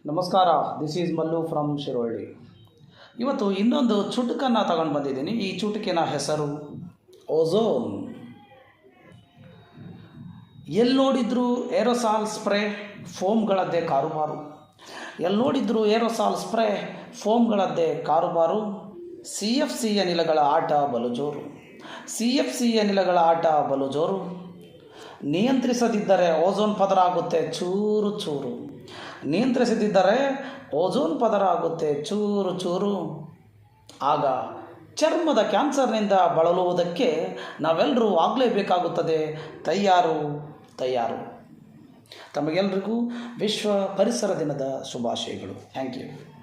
ನಮಸ್ಕಾರ, this is Mallu from ಶಿರೋಳ್ಳಿ. ಇವತ್ತು ಇನ್ನೊಂದು ಚುಟುಕನ್ನು ತಗೊಂಡು ಬಂದಿದ್ದೀನಿ. ಈ ಚುಟುಕಿನ ಹೆಸರು ಓಝೋನ್. ಎಲ್ಲಿ ನೋಡಿದ್ರು ಏರೋಸಾಲ್ ಸ್ಪ್ರೇ, ಫೋಮ್ಗಳದ್ದೇ ಕಾರುಬಾರು. ಎಲ್ಲಿ ನೋಡಿದ್ರು ಏರೋಸಾಲ್ ಸ್ಪ್ರೇ, ಫೋಮ್ಗಳದ್ದೇ ಕಾರುಬಾರು. CFC ಅನಿಲಗಳ ಆಟ ಬಲು ಜೋರು. CFC ಅನಿಲಗಳ ಆಟ ಬಲು ಜೋರು. ನಿಯಂತ್ರಿಸದಿದ್ದರೆ ಓಝೋನ್ ಪದರ ಆಗುತ್ತೆ ಚೂರು ಚೂರು. ನಿಯಂತ್ರಿಸದಿದ್ದರೆ ಓಝೋನ್ ಪದರ ಆಗುತ್ತೆ ಚೂರು ಚೂರು. ಆಗ ಚರ್ಮದ ಕ್ಯಾನ್ಸರ್ನಿಂದ ಬಳಲುವುದಕ್ಕೆ ನಾವೆಲ್ಲರೂ ಆಗಲೇಬೇಕಾಗುತ್ತದೆ ತಯಾರು. ತಮಗೆಲ್ಲರಿಗೂ ವಿಶ್ವ ಪರಿಸರ ದಿನದ ಶುಭಾಶಯಗಳು. Thank you.